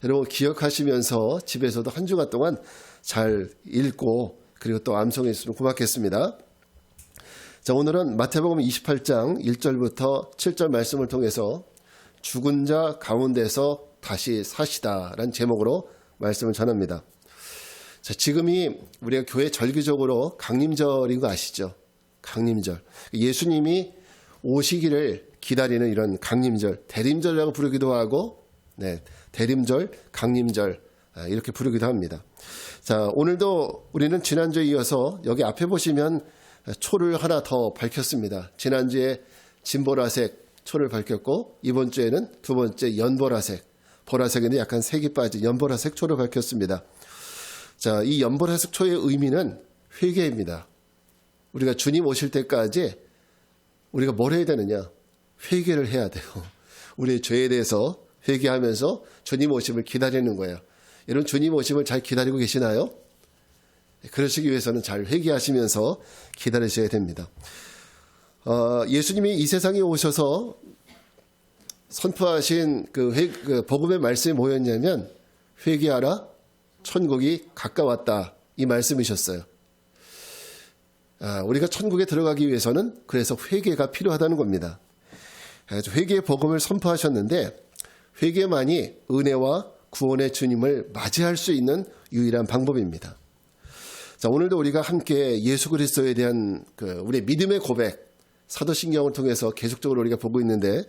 여러분 기억하시면서 집에서도 한 주간 동안 잘 읽고 그리고 또 암송해 주시면 고맙겠습니다. 자, 오늘은 마태복음 28장 1절부터 7절 말씀을 통해서 죽은 자 가운데서 다시 사시다라는 제목으로 말씀을 전합니다. 자, 지금이 우리가 교회 절기적으로 강림절인 거 아시죠? 강림절. 예수님이 오시기를 기다리는 이런 강림절, 대림절이라고 부르기도 하고, 네, 대림절, 강림절 이렇게 부르기도 합니다. 자, 오늘도 우리는 지난주에 이어서 여기 앞에 보시면 초를 하나 더 밝혔습니다. 지난주에 진보라색 초를 밝혔고 이번 주에는 두 번째 연보라색, 보라색인데 약간 색이 빠진 연보라색 초를 밝혔습니다. 자, 이 연보라색 초의 의미는 회개입니다. 우리가 주님 오실 때까지 우리가 뭘 해야 되느냐? 회개를 해야 돼요. 우리의 죄에 대해서 회개하면서 주님 오심을 기다리는 거예요. 여러분 주님 오심을 잘 기다리고 계시나요? 그러시기 위해서는 잘 회개하시면서 기다리셔야 됩니다. 예수님이 이 세상에 오셔서 선포하신 그 복음의 말씀이 뭐였냐면 회개하라 천국이 가까웠다 이 말씀이셨어요. 우리가 천국에 들어가기 위해서는 그래서 회개가 필요하다는 겁니다. 회개의 복음을 선포하셨는데 회개만이 은혜와 구원의 주님을 맞이할 수 있는 유일한 방법입니다. 자, 오늘도 우리가 함께 예수 그리스도에 대한 우리의 믿음의 고백, 사도신경을 통해서 계속적으로 우리가 보고 있는데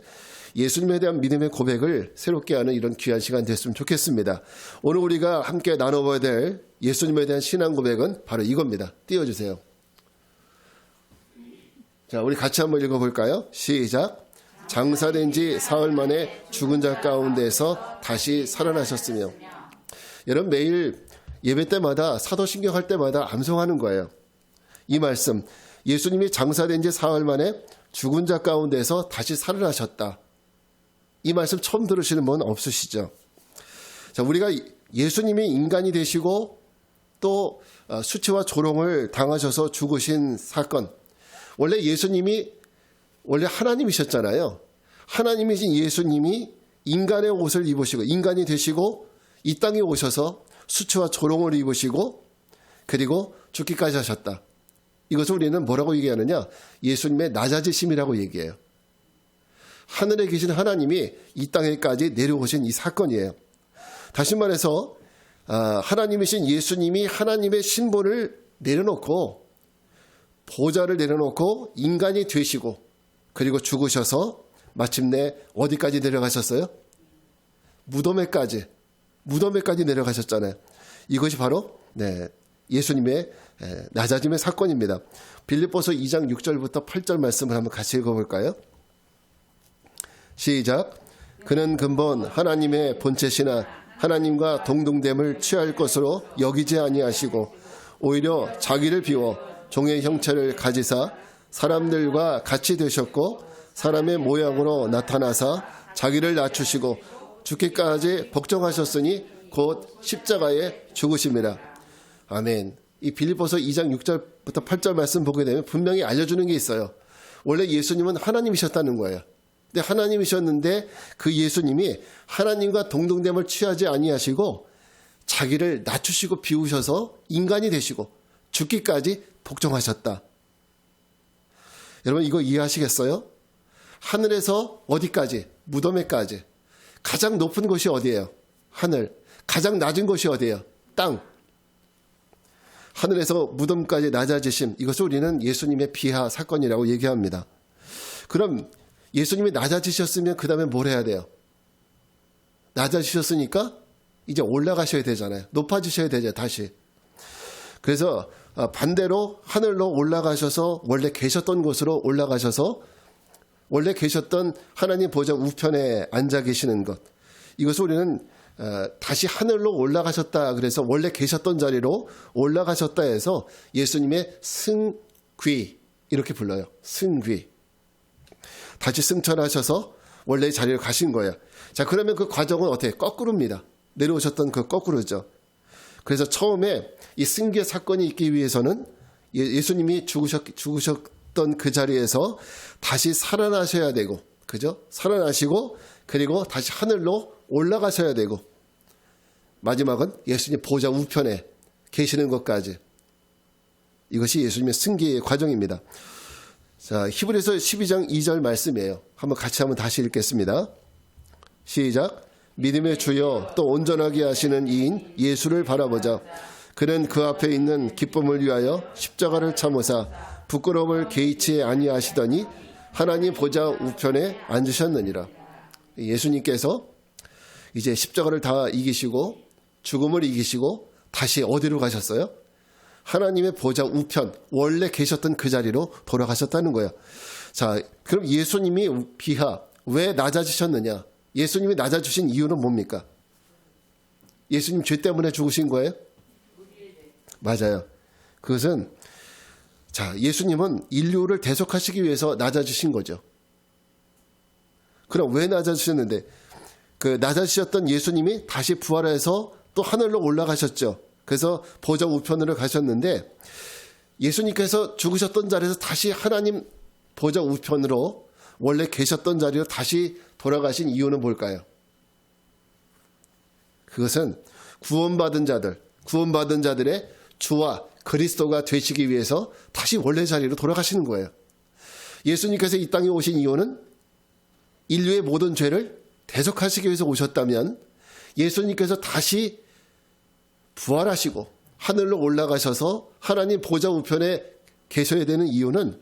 예수님에 대한 믿음의 고백을 새롭게 하는 이런 귀한 시간 됐으면 좋겠습니다. 오늘 우리가 함께 나눠봐야 될 예수님에 대한 신앙 고백은 바로 이겁니다. 띄워주세요. 자, 우리 같이 한번 읽어볼까요? 시작. 장사된 지 사흘 만에 죽은 자 가운데서 다시 살아나셨으며. 여러분 매일 예배 때마다 사도신경 할 때마다 암송하는 거예요. 이 말씀 예수님이 장사된 지 사흘 만에 죽은 자 가운데서 다시 살아나셨다. 이 말씀 처음 들으시는 분 없으시죠? 자, 우리가 예수님이 인간이 되시고 또 수치와 조롱을 당하셔서 죽으신 사건. 원래 예수님이 원래 하나님이셨잖아요. 하나님이신 예수님이 인간의 옷을 입으시고 인간이 되시고 이 땅에 오셔서 수치와 조롱을 입으시고 그리고 죽기까지 하셨다. 이것을 우리는 뭐라고 얘기하느냐? 예수님의 낮아지심이라고 얘기해요. 하늘에 계신 하나님이 이 땅에까지 내려오신 이 사건이에요. 다시 말해서 하나님이신 예수님이 하나님의 신분을 내려놓고 보좌를 내려놓고 인간이 되시고 그리고 죽으셔서 마침내 어디까지 내려가셨어요? 무덤에까지 내려가셨잖아요. 이것이 바로 예수님의 낮아짐의 사건입니다. 빌립보서 2장 6절부터 8절 말씀을 한번 같이 읽어볼까요? 시작. 그는 근본 하나님의 본체시나 하나님과 동등됨을 취할 것으로 여기지 아니하시고 오히려 자기를 비워 종의 형체를 가지사 사람들과 같이 되셨고 사람의 모양으로 나타나사 자기를 낮추시고 죽기까지 복종하셨으니 곧 십자가에 죽으심이라. 아멘. 이 빌립보서 2장 6절부터 8절 말씀 보게 되면 분명히 알려주는 게 있어요. 원래 예수님은 하나님이셨다는 거예요. 근데 하나님이셨는데 그 예수님이 하나님과 동등됨을 취하지 아니하시고 자기를 낮추시고 비우셔서 인간이 되시고 죽기까지 복종하셨다. 여러분 이거 이해하시겠어요? 하늘에서 어디까지? 무덤에까지. 가장 높은 곳이 어디예요? 하늘. 가장 낮은 곳이 어디예요? 땅. 하늘에서 무덤까지 낮아지심. 이것을 우리는 예수님의 비하 사건이라고 얘기합니다. 그럼 예수님이 낮아지셨으면 그 다음에 뭘 해야 돼요? 낮아지셨으니까 이제 올라가셔야 되잖아요. 높아지셔야 되죠. 다시. 그래서 반대로 하늘로 올라가셔서 원래 계셨던 곳으로 올라가셔서 원래 계셨던 하나님 보좌 우편에 앉아 계시는 것. 이것을 우리는 다시 하늘로 올라가셨다. 그래서 원래 계셨던 자리로 올라가셨다 해서 예수님의 승귀 이렇게 불러요. 승귀. 다시 승천하셔서 원래 자리를 가신 거예요. 자, 그러면 그 과정은 어떻게? 거꾸로입니다. 내려오셨던 그 거꾸로죠. 그래서 처음에 이 승귀의 사건이 있기 위해서는 예수님이 죽으셨던 그 자리에서 다시 살아나셔야 되고, 그죠? 살아나시고, 그리고 다시 하늘로 올라가셔야 되고, 마지막은 예수님 보좌 우편에 계시는 것까지. 이것이 예수님의 승기의 과정입니다. 자, 히브리서 12장 2절 말씀이에요. 한번 다시 읽겠습니다. 시작. 믿음의 주여 또 온전하게 하시는 이인 예수를 바라보자. 그는 그 앞에 있는 기쁨을 위하여 십자가를 참으사 부끄러움을 개의치 아니하시더니 하나님 보좌 우편에 앉으셨느니라. 예수님께서 이제 십자가를 다 이기시고 죽음을 이기시고 다시 어디로 가셨어요? 하나님의 보좌 우편, 원래 계셨던 그 자리로 돌아가셨다는 거예요. 자, 그럼 예수님이 비하 왜 낮아지셨느냐? 예수님이 낮아지신 이유는 뭡니까? 예수님 죄 때문에 죽으신 거예요? 맞아요. 그것은 자, 예수님은 인류를 대속하시기 위해서 낮아지신 거죠. 그럼 왜 낮아지셨는데? 그 낮아지셨던 예수님이 다시 부활해서 또 하늘로 올라가셨죠. 그래서 보좌 우편으로 가셨는데 예수님께서 죽으셨던 자리에서 다시 하나님 보좌 우편으로 원래 계셨던 자리로 다시 돌아가신 이유는 뭘까요? 그것은 구원받은 자들의 주와 그리스도가 되시기 위해서 다시 원래 자리로 돌아가시는 거예요. 예수님께서 이 땅에 오신 이유는 인류의 모든 죄를 대속하시기 위해서 오셨다면 예수님께서 다시 부활하시고 하늘로 올라가셔서 하나님 보좌 우편에 계셔야 되는 이유는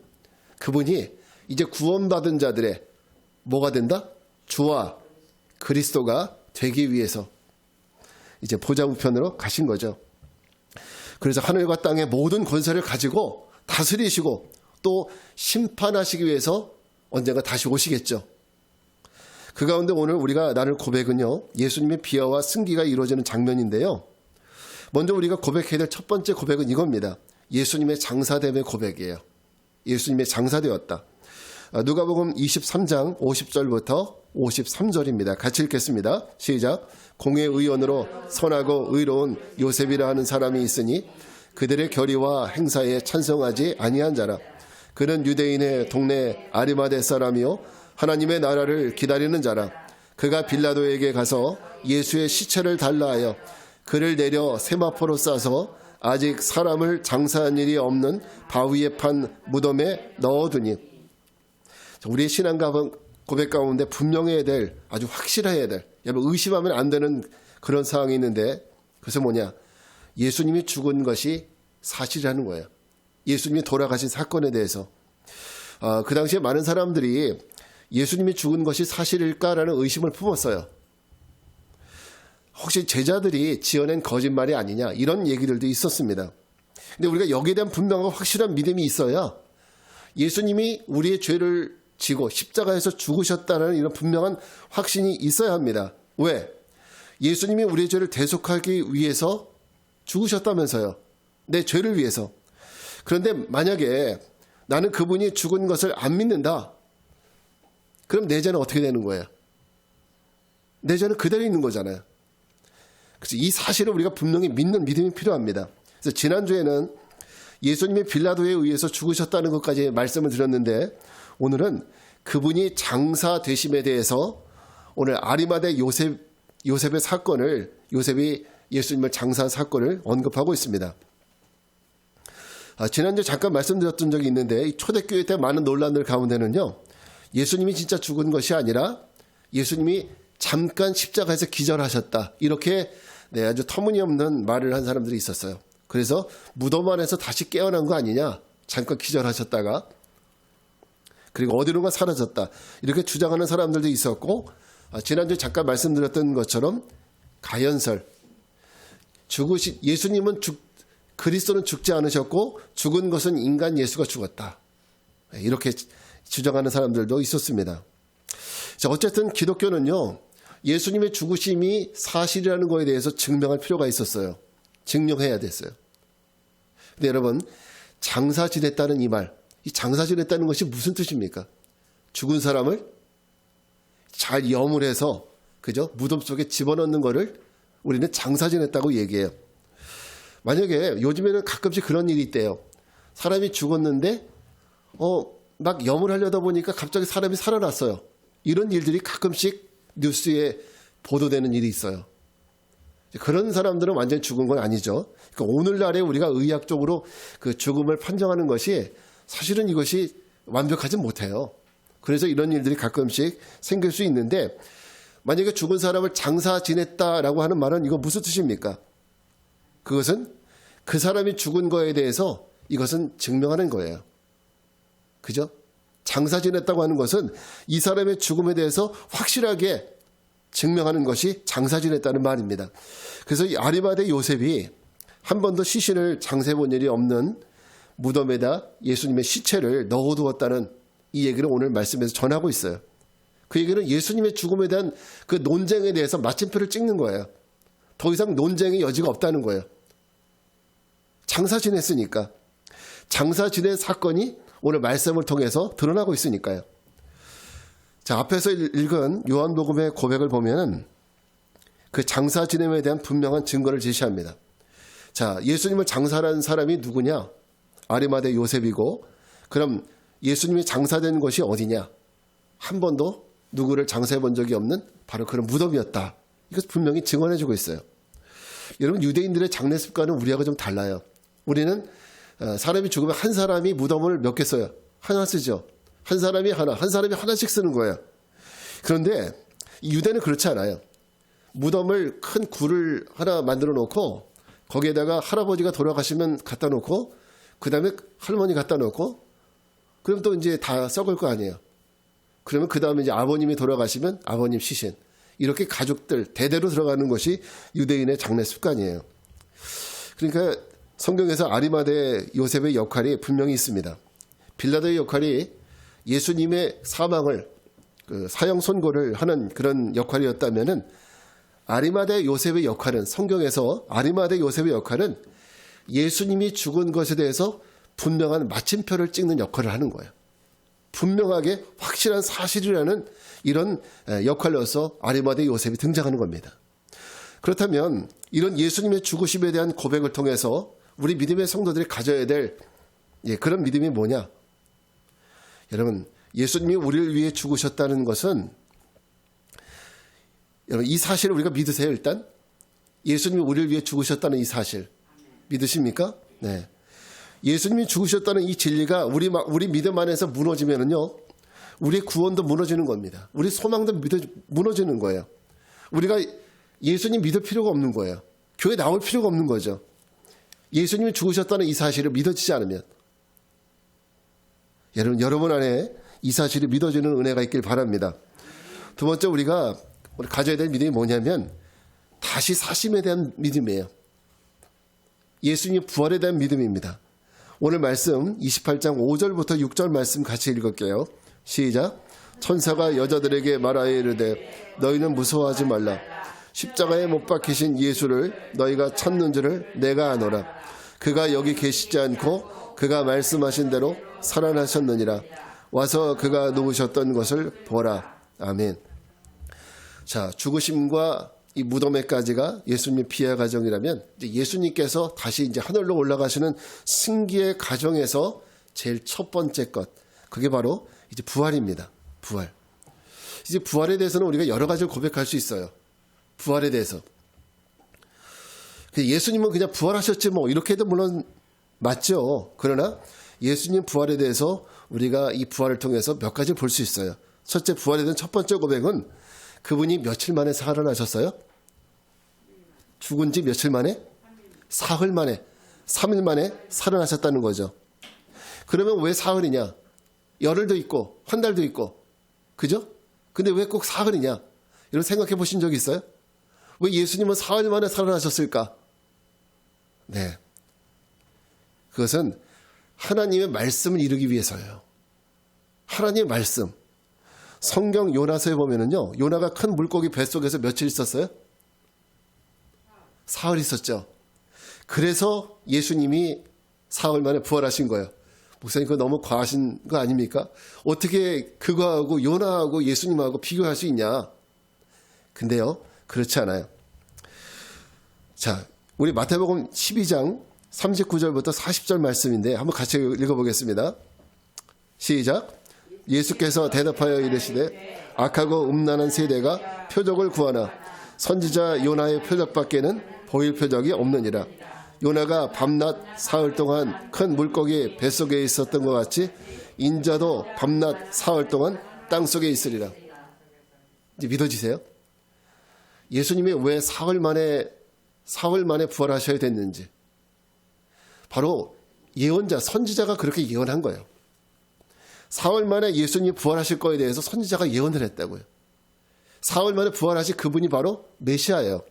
그분이 이제 구원받은 자들의 뭐가 된다? 주와 그리스도가 되기 위해서 이제 보좌 우편으로 가신 거죠. 그래서 하늘과 땅의 모든 권세를 가지고 다스리시고 또 심판하시기 위해서 언젠가 다시 오시겠죠. 그 가운데 오늘 우리가 나눌 고백은요, 예수님의 비하와 승기가 이루어지는 장면인데요. 먼저 우리가 고백해야 될 첫 번째 고백은 이겁니다. 예수님의 장사됨의 고백이에요. 예수님의 장사되었다. 누가복음 23장 50절부터 53절입니다. 같이 읽겠습니다. 시작. 공의 의원으로 선하고 의로운 요셉이라 하는 사람이 있으니 그들의 결의와 행사에 찬성하지 아니한 자라. 그는 유대인의 동네 아리마대 사람이요 하나님의 나라를 기다리는 자라. 그가 빌라도에게 가서 예수의 시체를 달라 하여 그를 내려 세마포로 싸서 아직 사람을 장사한 일이 없는 바위에 판 무덤에 넣어두니. 우리의 신앙 고백 가운데 분명해야 될, 아주 확실해야 될, 여러분 의심하면 안 되는 그런 상황이 있는데, 그래서 뭐냐? 예수님이 죽은 것이 사실이라는 거예요. 예수님이 돌아가신 사건에 대해서. 그 당시에 많은 사람들이 예수님이 죽은 것이 사실일까라는 의심을 품었어요. 혹시 제자들이 지어낸 거짓말이 아니냐, 이런 얘기들도 있었습니다. 근데 우리가 여기에 대한 분명하고 확실한 믿음이 있어야 예수님이 우리의 죄를 지고 십자가에서 죽으셨다는 이런 분명한 확신이 있어야 합니다. 왜? 예수님이 우리의 죄를 대속하기 위해서 죽으셨다면서요. 내 죄를 위해서. 그런데 만약에 나는 그분이 죽은 것을 안 믿는다. 그럼 내 죄는 어떻게 되는 거예요? 내 죄는 그대로 있는 거잖아요. 그래서 이 사실을 우리가 분명히 믿는 믿음이 필요합니다. 그래서 지난주에는 예수님이 빌라도에 의해서 죽으셨다는 것까지 말씀을 드렸는데, 오늘은 그분이 장사 되심에 대해서 오늘 아리마대 요셉의 사건을, 요셉이 예수님을 장사한 사건을 언급하고 있습니다. 지난주에 잠깐 말씀드렸던 적이 있는데, 이 초대교회 때 많은 논란들 가운데는요, 예수님이 진짜 죽은 것이 아니라 예수님이 잠깐 십자가에서 기절하셨다, 이렇게 아주 터무니없는 말을 한 사람들이 있었어요. 그래서 무덤 안에서 다시 깨어난 거 아니냐, 잠깐 기절하셨다가 그리고 어디론가 사라졌다, 이렇게 주장하는 사람들도 있었고, 지난주에 잠깐 말씀드렸던 것처럼 가연설, 예수님은 그리스도는 죽지 않으셨고 죽은 것은 인간 예수가 죽었다, 이렇게 주장하는 사람들도 있었습니다. 자, 어쨌든 기독교는요, 예수님의 죽으심이 사실이라는 것에 대해서 증명할 필요가 있었어요. 증명해야 됐어요. 근데 여러분, 장사 지냈다는 이 말, 이 장사 지냈다는 것이 무슨 뜻입니까? 죽은 사람을 잘 염을 그죠? 무덤 속에 집어넣는 거를 우리는 장사 지냈다고 얘기해요. 만약에 요즘에는 가끔씩 그런 일이 있대요. 사람이 죽었는데 막 염을 하려다 보니까 갑자기 사람이 살아났어요. 이런 일들이 가끔씩 뉴스에 보도되는 일이 있어요. 그런 사람들은 완전히 죽은 건 아니죠. 그러니까 오늘날에 우리가 의학적으로 그 죽음을 판정하는 것이 사실은 이것이 완벽하지 못해요. 그래서 이런 일들이 가끔씩 생길 수 있는데, 만약에 죽은 사람을 장사 지냈다라고 하는 말은 이거 무슨 뜻입니까? 그것은 그 사람이 죽은 거에 대해서 이것은 증명하는 거예요. 그죠? 장사 지냈다고 하는 것은 이 사람의 죽음에 대해서 확실하게 증명하는 것이 장사 지냈다는 말입니다. 그래서 이 아리마대 요셉이 한 번도 시신을 장사해 본 일이 없는 무덤에다 예수님의 시체를 넣어두었다는 이 얘기를 오늘 말씀에서 전하고 있어요. 그 얘기는 예수님의 죽음에 대한 그 논쟁에 대해서 마침표를 찍는 거예요. 더 이상 논쟁의 여지가 없다는 거예요. 장사 지냈으니까. 장사 지낸 사건이 오늘 말씀을 통해서 드러나고 있으니까요. 자, 앞에서 읽은 요한복음의 고백을 보면 그 장사 지냄에 대한 분명한 증거를 제시합니다. 자, 예수님을 장사한 사람이 누구냐? 아리마대 요셉이고, 그럼 예수님이 장사된 것이 어디냐? 한 번도 누구를 장사해 본 적이 없는 바로 그런 무덤이었다. 이것 분명히 증언해주고 있어요. 여러분, 유대인들의 장례 습관은 우리하고 좀 달라요. 우리는 사람이 죽으면 한 사람이 무덤을 몇 개 써요? 하나 쓰죠. 한 사람이 하나씩 쓰는 거예요. 그런데 유대는 그렇지 않아요. 무덤을 큰 굴을 하나 만들어 놓고 거기에다가 할아버지가 돌아가시면 갖다 놓고 그 다음에 할머니 갖다 놓고 그럼 또 이제 다 썩을 거 아니에요. 그러면 그 다음에 이제 아버님이 돌아가시면 아버님 시신. 이렇게 가족들 대대로 들어가는 것이 유대인의 장례 습관이에요. 그러니까 성경에서 아리마대 요셉의 역할이 분명히 있습니다. 빌라도의 역할이 예수님의 사망을 사형 선고를 하는 그런 역할이었다면은 아리마대 요셉의 역할은 성경에서 아리마대 요셉의 역할은 예수님이 죽은 것에 대해서 분명한 마침표를 찍는 역할을 하는 거예요. 분명하게 확실한 사실이라는 이런 역할로서 아리마대 요셉이 등장하는 겁니다. 그렇다면 이런 예수님의 죽으심에 대한 고백을 통해서 우리 믿음의 성도들이 가져야 될 그런 믿음이 뭐냐? 여러분, 예수님이 우리를 위해 죽으셨다는 것은 여러분 이 사실을 우리가 믿으세요. 일단 예수님이 우리를 위해 죽으셨다는 이 사실 믿으십니까? 네. 예수님이 죽으셨다는 이 진리가 우리 믿음 안에서 무너지면은요, 우리의 구원도 무너지는 겁니다. 우리 소망도 무너지는 거예요. 우리가 예수님 믿을 필요가 없는 거예요. 교회 나올 필요가 없는 거죠. 예수님이 죽으셨다는 이 사실을 믿어지지 않으면. 여러분 안에 이 사실이 믿어지는 은혜가 있길 바랍니다. 두 번째 우리가 가져야 될 믿음이 뭐냐면 다시 사심에 대한 믿음이에요. 예수님의 부활에 대한 믿음입니다. 오늘 말씀 28장 5절부터 6절 말씀 같이 읽을게요. 시작. 천사가 여자들에게 말하여 이르되 너희는 무서워하지 말라. 십자가에 못 박히신 예수를 너희가 찾는 줄을 내가 아노라. 그가 여기 계시지 않고 그가 말씀하신 대로 살아나셨느니라. 와서 그가 누우셨던 것을 보라. 아멘. 자, 죽으심과 이 무덤에까지가 예수님의 피해 과정이라면 예수님께서 다시 이제 하늘로 올라가시는 승기의 과정에서 제일 첫 번째 것, 그게 바로 이제 부활입니다. 부활. 이제 부활에 대해서는 우리가 여러 가지를 고백할 수 있어요. 부활에 대해서. 예수님은 그냥 부활하셨지 뭐 이렇게 해도 물론 맞죠. 그러나 예수님 부활에 대해서 우리가 이 부활을 통해서 몇 가지 볼 수 있어요. 첫째, 부활에 대한 첫 번째 고백은 그분이 며칠 만에 살아나셨어요? 죽은 지 며칠 만에? 사흘 만에, 3일 만에 살아나셨다는 거죠. 그러면 왜 사흘이냐? 열흘도 있고 한 달도 있고, 그죠? 근데 왜 꼭 사흘이냐? 이런 생각해 보신 적 있어요? 왜 예수님은 사흘 만에 살아나셨을까? 네, 그것은 하나님의 말씀을 이루기 위해서예요. 하나님의 말씀. 성경 요나서에 보면은요, 요나가 큰 물고기 뱃속에서 며칠 있었어요? 사흘 있었죠. 그래서 예수님이 사흘 만에 부활하신 거예요. 목사님, 그거 너무 과하신 거 아닙니까? 어떻게 그거하고 요나하고 예수님하고 비교할 수 있냐? 근데요, 그렇지 않아요. 자, 우리 마태복음 12장 39절부터 40절 말씀인데 한번 같이 읽어보겠습니다. 시작. 예수께서 대답하여 이르시되 악하고 음란한 세대가 표적을 구하나 선지자 요나의 표적밖에는 보일 표적이 없느니라. 요나가 밤낮 사흘 동안 큰 물고기 뱃속에 있었던 것 같이 인자도 밤낮 사흘 동안 땅속에 있으리라. 이제 믿어지세요? 예수님이 왜 사흘 만에 부활하셔야 됐는지. 바로 예언자, 선지자가 그렇게 예언한 거예요. 사흘 만에 예수님이 부활하실 거에 대해서 선지자가 예언을 했다고요. 사흘 만에 부활하신 그분이 바로 메시아예요.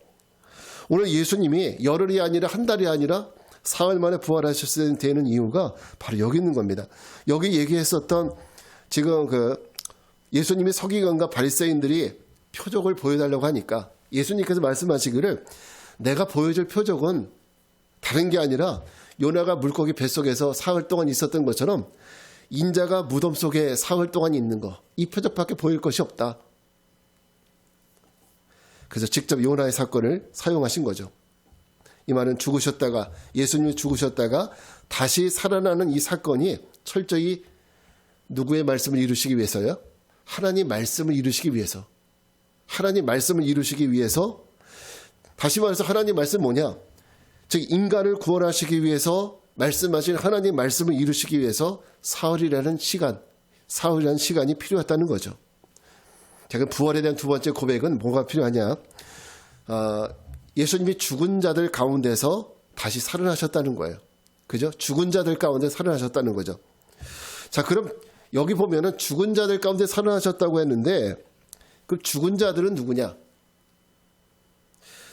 오늘 예수님이 열흘이 아니라 한 달이 아니라 사흘 만에 부활하셨어야 되는 이유가 바로 여기 있는 겁니다. 여기 얘기했었던 지금 예수님이 서기관과 바리새인들이 표적을 보여달라고 하니까 예수님께서 말씀하시기를 내가 보여줄 표적은 다른 게 아니라 요나가 물고기 뱃속에서 사흘 동안 있었던 것처럼 인자가 무덤 속에 사흘 동안 있는 거, 이 표적밖에 보일 것이 없다. 그래서 직접 요나의 사건을 사용하신 거죠. 이 말은 예수님이 죽으셨다가 다시 살아나는 이 사건이 철저히 누구의 말씀을 이루시기 위해서요? 하나님 말씀을 이루시기 위해서. 하나님 말씀을 이루시기 위해서, 다시 말해서 하나님 말씀 뭐냐? 즉 인간을 구원하시기 위해서 말씀하신 하나님 말씀을 이루시기 위해서 사흘이라는 시간이 필요했다는 거죠. 자, 그럼 부활에 대한 두 번째 고백은 뭐가 필요하냐? 예수님이 죽은 자들 가운데서 다시 살아나셨다는 거예요. 그죠? 죽은 자들 가운데 살아나셨다는 거죠. 자, 그럼 여기 보면은 죽은 자들 가운데 살아나셨다고 했는데, 그 죽은 자들은 누구냐?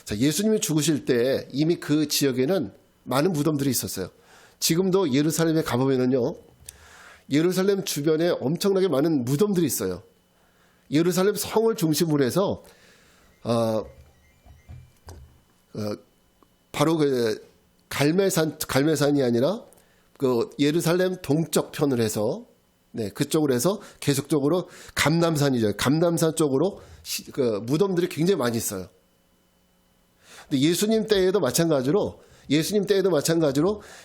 자, 예수님이 죽으실 때 이미 그 지역에는 많은 무덤들이 있었어요. 지금도 예루살렘에 가보면은요, 예루살렘 주변에 엄청나게 많은 무덤들이 있어요. 예루살렘 성을 중심으로 해서 바로 그 갈멜산이 아니라 그 예루살렘 동쪽 편을 해서 그쪽으로 해서 계속적으로 감람산이죠. 감람산 쪽으로 그 무덤들이 굉장히 많이 있어요. 근데 예수님 때에도 마찬가지로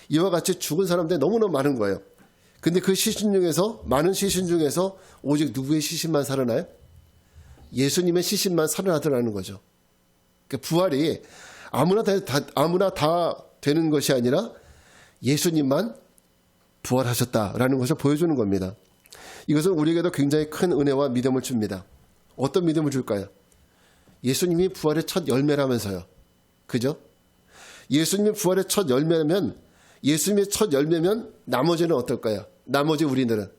이와 같이 죽은 사람들이 너무너무 많은 거예요. 근데 그 많은 시신 중에서 오직 누구의 시신만 살아나요? 예수님의 시신만 살아나더라는 거죠. 그러니까 부활이 아무나 다 되는 것이 아니라 예수님만 부활하셨다라는 것을 보여주는 겁니다. 이것은 우리에게도 굉장히 큰 은혜와 믿음을 줍니다. 어떤 믿음을 줄까요? 예수님이 부활의 첫 열매라면서요. 그죠? 예수님이 부활의 첫 열매면 나머지는 어떨까요? 나머지 우리들은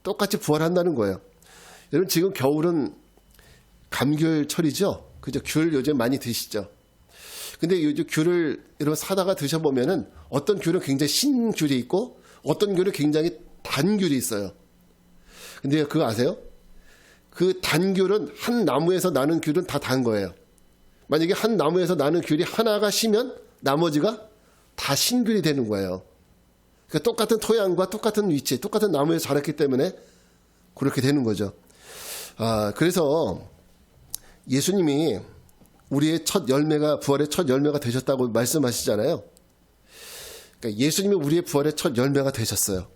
똑같이 부활한다는 거예요. 여러분 지금 겨울은 감귤철이죠? 그죠? 귤 요즘 많이 드시죠? 근데 요즘 귤을 여러분 사다가 드셔보면은 어떤 귤은 굉장히 신 귤이 있고 어떤 귤은 굉장히 단 귤이 있어요. 근데 그거 아세요? 그 단 귤은 한 나무에서 나는 귤은 다 단 거예요. 만약에 한 나무에서 나는 귤이 하나가 시면 나머지가 다 신귤이 되는 거예요. 그러니까 똑같은 토양과 똑같은 위치, 똑같은 나무에서 자랐기 때문에 그렇게 되는 거죠. 그래서 예수님이 우리의 부활의 첫 열매가 되셨다고 말씀하시잖아요. 그러니까 예수님이 우리의 부활의 첫 열매가 되셨어요.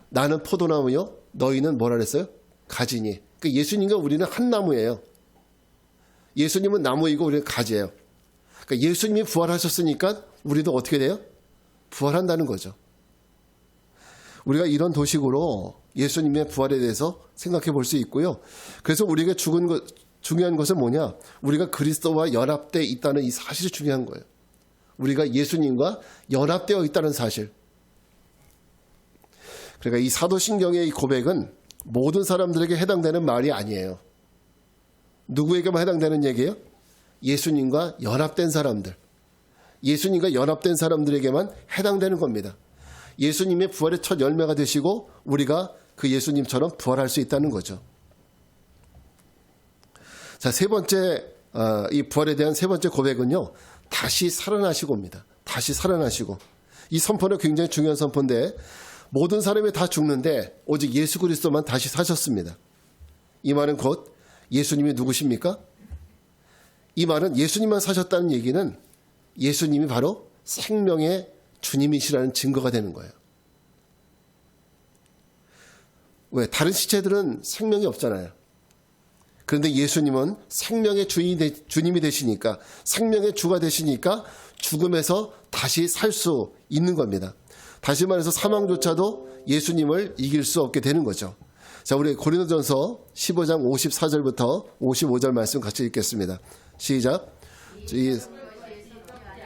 나는 포도나무요, 너희는 뭐라 그랬어요? 가지니. 그러니까 예수님과 우리는 한 나무예요. 예수님은 나무이고 우리는 가지예요. 그러니까 예수님이 부활하셨으니까 우리도 어떻게 돼요? 부활한다는 거죠. 우리가 이런 도식으로 예수님의 부활에 대해서 생각해 볼 수 있고요. 그래서 우리에게 중요한 것은 뭐냐? 우리가 그리스도와 연합되어 있다는 이 사실이 중요한 거예요. 우리가 예수님과 연합되어 있다는 사실. 그러니까 이 사도신경의 이 고백은 모든 사람들에게 해당되는 말이 아니에요. 누구에게만 해당되는 얘기예요? 예수님과 연합된 사람들. 예수님과 연합된 사람들에게만 해당되는 겁니다. 예수님의 부활의 첫 열매가 되시고 우리가 그 예수님처럼 부활할 수 있다는 거죠. 자, 이 부활에 대한 세 번째 고백은요, 다시 살아나시고입니다. 다시 살아나시고. 이 선포는 굉장히 중요한 선포인데, 모든 사람이 다 죽는데, 오직 예수 그리스도만 다시 사셨습니다. 이 말은 곧 예수님이 누구십니까? 이 말은 예수님만 사셨다는 얘기는 예수님이 바로 생명의 주님이시라는 증거가 되는 거예요. 왜? 다른 시체들은 생명이 없잖아요. 그런데 예수님은 생명의 주님이 되시니까, 생명의 주가 되시니까 죽음에서 다시 살 수 있는 겁니다. 다시 말해서 사망조차도 예수님을 이길 수 없게 되는 거죠. 자, 우리 고린도전서 15장 54절부터 55절 말씀 같이 읽겠습니다. 시작. 이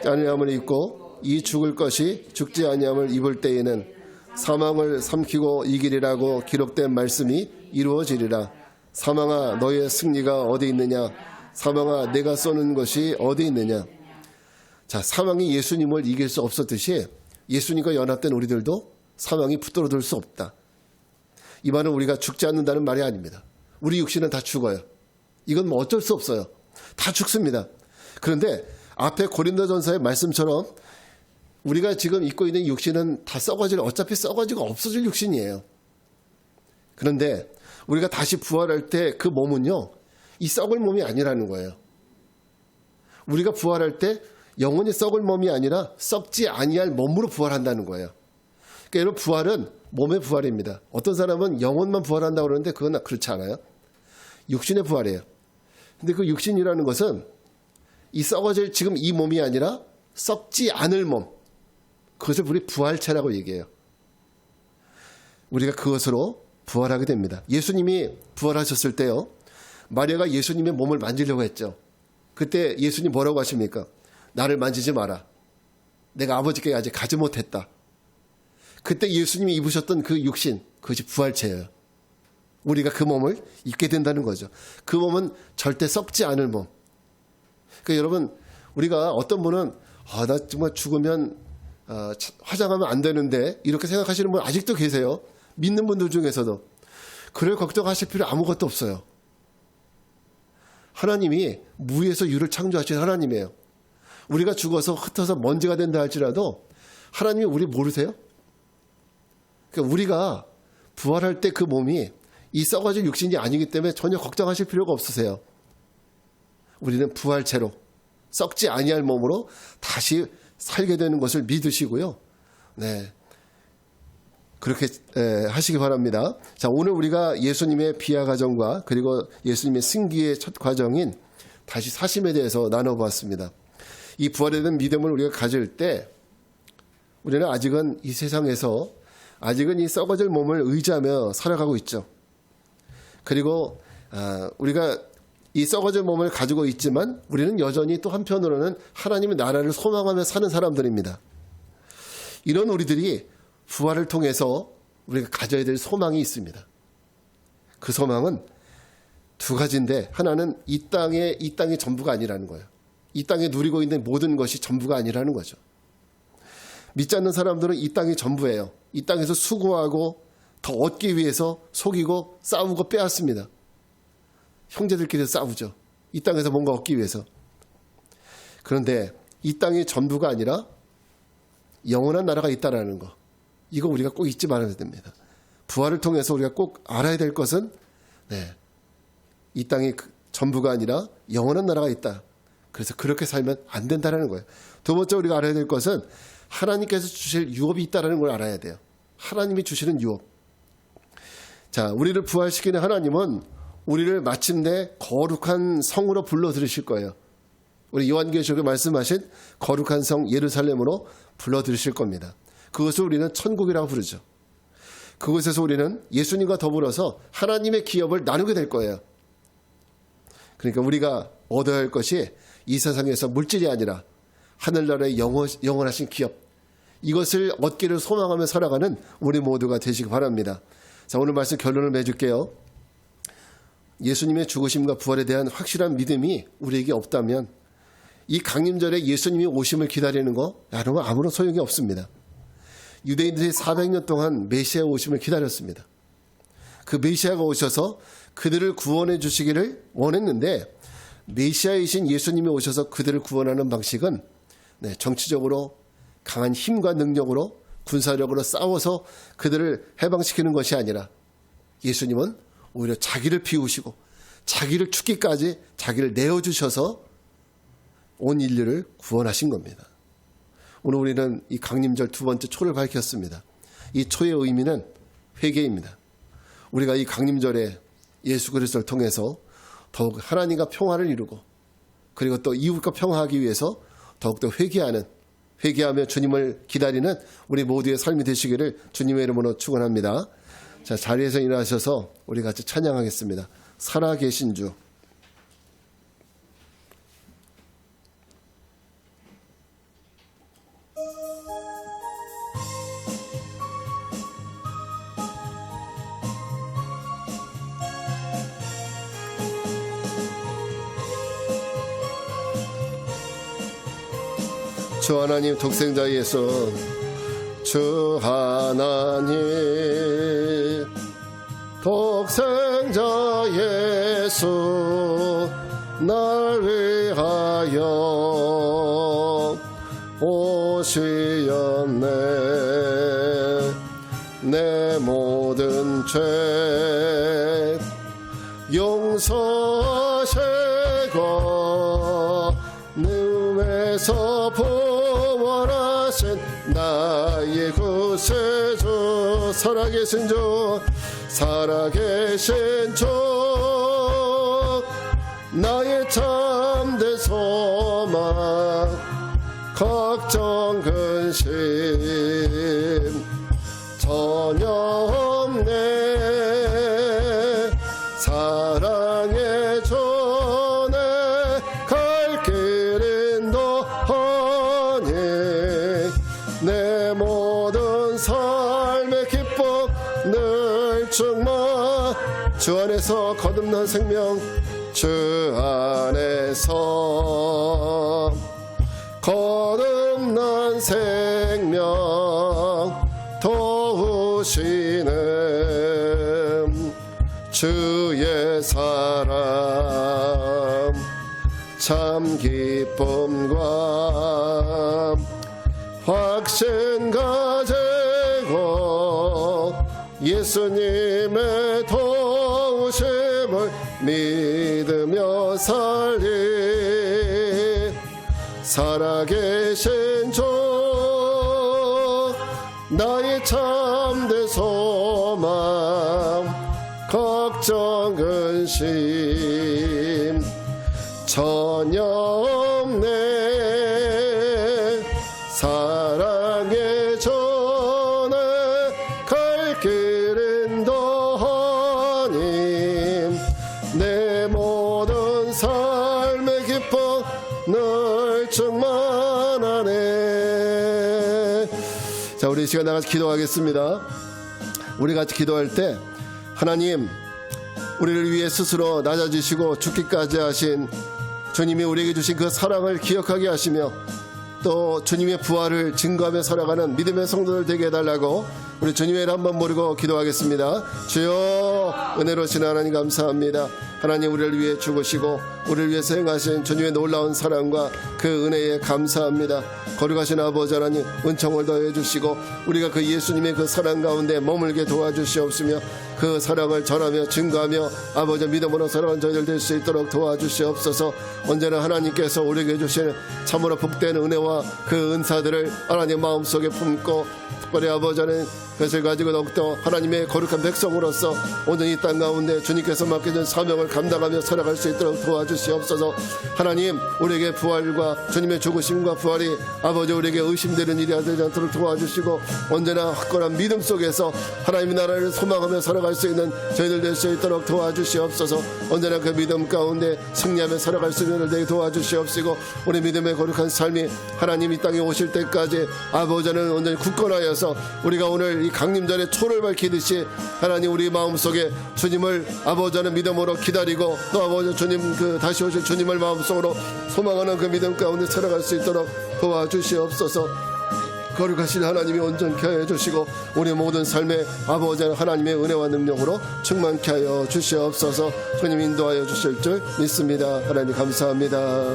아니함을 입고 이 죽을 것이 죽지 아니함을 입을 때에는 사망을 삼키고 이기리라고 기록된 말씀이 이루어지리라. 사망아 너의 승리가 어디 있느냐? 사망아 내가 쏘는 것이 어디 있느냐? 자, 사망이 예수님을 이길 수 없었듯이 예수님과 연합된 우리들도 사망이 붙들어둘 수 없다. 이 말은 우리가 죽지 않는다는 말이 아닙니다. 우리 육신은 다 죽어요. 이건 뭐 어쩔 수 없어요. 다 죽습니다. 그런데 앞에 고린도전서의 말씀처럼 우리가 지금 입고 있는 육신은 다 어차피 썩어지고 없어질 육신이에요. 그런데 우리가 다시 부활할 때 그 몸은요, 이 썩을 몸이 아니라는 거예요. 우리가 부활할 때 영원히 썩을 몸이 아니라 썩지 아니할 몸으로 부활한다는 거예요. 그러니까 여러분, 부활은 몸의 부활입니다. 어떤 사람은 영혼만 부활한다고 그러는데 그건 그렇지 않아요. 육신의 부활이에요. 근데 그 육신이라는 것은 이 썩어질 지금 이 몸이 아니라 썩지 않을 몸, 그것을 우리 부활체라고 얘기해요. 우리가 그것으로 부활하게 됩니다. 예수님이 부활하셨을 때요, 마리아가 예수님의 몸을 만지려고 했죠. 그때 예수님 뭐라고 하십니까? 나를 만지지 마라. 내가 아버지께 아직 가지 못했다. 그때 예수님이 입으셨던 그 육신, 그것이 부활체예요. 우리가 그 몸을 입게 된다는 거죠. 그 몸은 절대 썩지 않을 몸. 그러니까 여러분, 우리가 어떤 분은 나 정말 죽으면 화장하면 안 되는데 이렇게 생각하시는 분 아직도 계세요. 믿는 분들 중에서도. 그럴 걱정하실 필요 아무것도 없어요. 하나님이 무에서 유를 창조하신 하나님이에요. 우리가 죽어서 흩어서 먼지가 된다 할지라도 하나님이 우리 모르세요? 그러니까 우리가 부활할 때 그 몸이 이 썩어질 육신이 아니기 때문에 전혀 걱정하실 필요가 없으세요. 우리는 부활체로 썩지 아니할 몸으로 다시 살게 되는 것을 믿으시고요. 네, 그렇게 하시기 바랍니다. 자, 오늘 우리가 예수님의 비하 과정과 그리고 예수님의 승기의 첫 과정인 다시 사심에 대해서 나눠보았습니다. 이 부활에 대한 믿음을 우리가 가질 때 우리는 아직은 이 세상에서 아직은 이 썩어질 몸을 의지하며 살아가고 있죠. 그리고 우리가 이 썩어질 몸을 가지고 있지만 우리는 여전히 또 한편으로는 하나님의 나라를 소망하며 사는 사람들입니다. 이런 우리들이 부활을 통해서 우리가 가져야 될 소망이 있습니다. 그 소망은 두 가지인데, 하나는 이 땅이 전부가 아니라는 거예요. 이 땅에 누리고 있는 모든 것이 전부가 아니라는 거죠. 믿지 않는 사람들은 이 땅이 전부예요. 이 땅에서 수고하고 더 얻기 위해서 속이고 싸우고 빼앗습니다. 형제들끼리 싸우죠. 이 땅에서 뭔가 얻기 위해서. 그런데 이 땅이 전부가 아니라 영원한 나라가 있다는 거, 이거 우리가 꼭 잊지 말아야 됩니다. 부활을 통해서 우리가 꼭 알아야 될 것은 이 땅이 전부가 아니라 영원한 나라가 있다. 그래서 그렇게 살면 안 된다는 거예요. 두 번째 우리가 알아야 될 것은 하나님께서 주실 유업이 있다는 걸 알아야 돼요. 하나님이 주시는 유업. 자, 우리를 부활시키는 하나님은 우리를 마침내 거룩한 성으로 불러 들으실 거예요. 우리 요한계시록에 말씀하신 거룩한 성 예루살렘으로 불러 들으실 겁니다. 그것을 우리는 천국이라고 부르죠. 그곳에서 우리는 예수님과 더불어서 하나님의 기업을 나누게 될 거예요. 그러니까 우리가 얻어야 할 것이 이 세상에서 물질이 아니라 하늘나라의 영원하신 기업, 이것을 얻기를 소망하며 살아가는 우리 모두가 되시기 바랍니다. 자, 오늘 말씀 결론을 맺을게요. 예수님의 죽으심과 부활에 대한 확실한 믿음이 우리에게 없다면 이 강림절에 예수님이 오심을 기다리는 거 여러분 아무런 소용이 없습니다. 유대인들이 400년 동안 메시아 오심을 기다렸습니다. 그 메시아가 오셔서 그들을 구원해 주시기를 원했는데, 메시아이신 예수님이 오셔서 그들을 구원하는 방식은 정치적으로 강한 힘과 능력으로 군사력으로 싸워서 그들을 해방시키는 것이 아니라, 예수님은 오히려 자기를 비우시고 자기를 죽기까지 자기를 내어주셔서 온 인류를 구원하신 겁니다. 오늘 우리는 이 강림절 두 번째 초를 밝혔습니다. 이 초의 의미는 회개입니다. 우리가 이 강림절에 예수 그리스도를 통해서 더욱 하나님과 평화를 이루고 그리고 또 이웃과 평화하기 위해서 더욱더 회개하며 주님을 기다리는 우리 모두의 삶이 되시기를 주님의 이름으로 축원합니다. 자, 자리에서 일어나셔서 우리 같이 찬양하겠습니다. 살아계신 주. 주 하나님 독생자 예수, 주 하나님 독생자 예수, 날 위하여 오시었네. 내 모든 죄 용서하시고 눈에서 부활하신 나의 구세주, 살아계신 주, 살아계신 주, 나의 참된 소망, 걱정 근심 전혀 없네. 사랑의 전에 갈 길은 너니, 내 모든 삶의 기쁨 늘 충만. 주 안에서 거듭난 생명, 주 안에서 거듭난 생명 도우시는 주의 사랑, 참 기쁨과 확신 가지고 예수님의 도우심을 믿으며 살리. 살아계신 주, 나의 참된 소망, 걱정 근심 전혀 없네. 사랑의 전에 갈 길은 너님, 내 모든 삶의 기쁨 늘 충만하네. 자, 우리 이 시간 나가서 기도하겠습니다. 우리 같이 기도할 때 하나님, 우리를 위해 스스로 낮아지시고 죽기까지 하신 주님이 우리에게 주신 그 사랑을 기억하게 하시며 또 주님의 부활을 증거하며 살아가는 믿음의 성도들 되게 해달라고 우리 주님의 이름 한번 모르고 기도하겠습니다. 주여, 은혜로우신 하나님 감사합니다. 하나님, 우리를 위해 죽으시고 우리를 위해서 행하신 주님의 놀라운 사랑과 그 은혜에 감사합니다. 거룩하신 아버지 하나님, 은총을 더해 주시고 우리가 그 예수님의 그 사랑 가운데 머물게 도와주시옵시며 그 사랑을 전하며 증거하며 아버지 믿음으로 살아가는 저희들 될 수 있도록 도와주시옵소서. 언제나 하나님께서 우리에게 주시는 참으로 복된 은혜와 그 은사들을 하나님 마음속에 품고 특별히 아버지 하나님 그것을 가지고 더욱더 하나님의 거룩한 백성으로서 온전히 이 땅 가운데 주님께서 맡겨준 사명을 감당하며 살아갈 수 있도록 도와주시옵소서. 하나님, 우리에게 부활과 주님의 죽으심과 부활이 아버지 우리에게 의심되는 일이 되지 않도록 도와주시고 언제나 확고한 믿음 속에서 하나님의 나라를 소망하며 살아갈 수 있는 저희들 될 수 있도록 도와주시옵소서. 언제나 그 믿음 가운데 승리하며 살아갈 수 있는 저희들 도와주시옵시고 우리 믿음의 거룩한 삶이 하나님 이 땅에 오실 때까지 아버지는 온전히 굳건하여서 우리가 오늘 이 강림전에 초를 밝히듯이 하나님 우리 마음속에 주님을 아버지는 믿음으로 기다리고 또 아버지 주님 그 다시 오실 주님을 마음속으로 소망하는 그 믿음 가운데 살아갈 수 있도록 도와주시옵소서. 거룩하신 하나님이 온전케 하여 주시고 우리 모든 삶에 아버지 하나님의 은혜와 능력으로 충만케 하여 주시옵소서. 주님 인도하여 주실 줄 믿습니다. 하나님 감사합니다.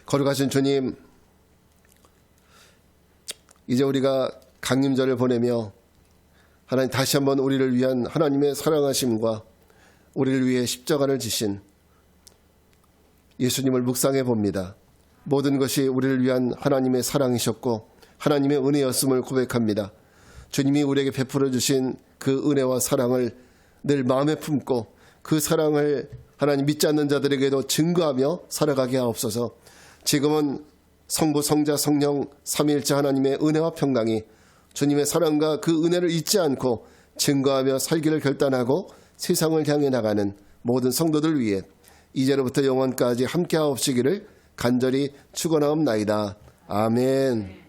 거룩하신 주님, 이제 우리가 강림절을 보내며 하나님 다시 한번 우리를 위한 하나님의 사랑하심과 우리를 위해 십자가를 지신 예수님을 묵상해 봅니다. 모든 것이 우리를 위한 하나님의 사랑이셨고 하나님의 은혜였음을 고백합니다. 주님이 우리에게 베풀어 주신 그 은혜와 사랑을 늘 마음에 품고 그 사랑을 하나님 믿지 않는 자들에게도 증거하며 살아가게 하옵소서. 지금은 성부, 성자, 성령 삼위일체 하나님의 은혜와 평강이 주님의 사랑과 그 은혜를 잊지 않고 증거하며 살기를 결단하고 세상을 향해 나가는 모든 성도들 위해 이제로부터 영원까지 함께 하옵시기를 간절히 축원하옵나이다. 아멘.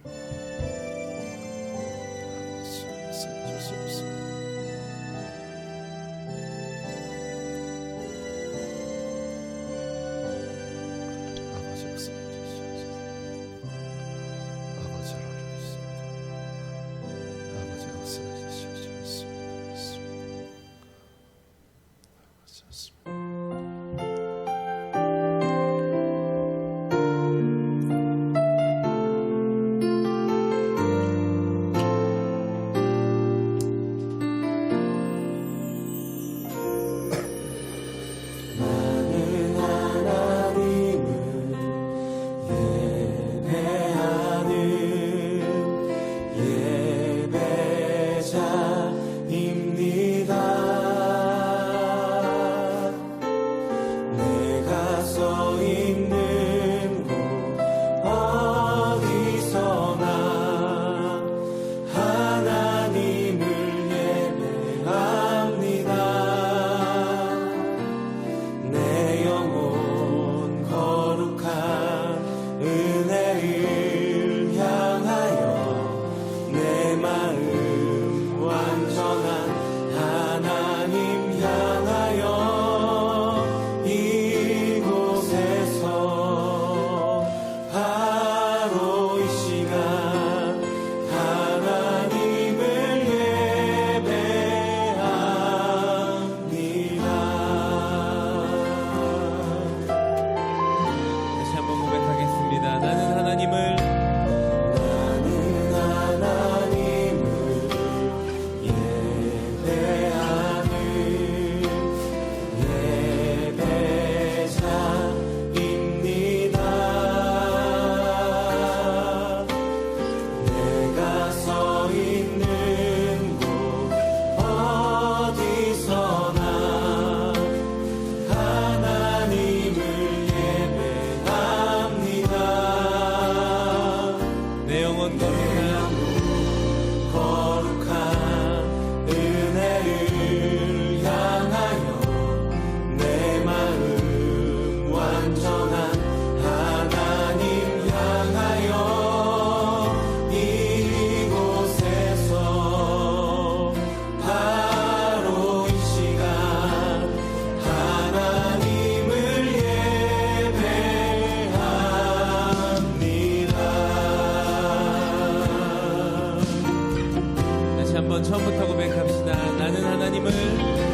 처음부터 고백합시다. 나는 하나님을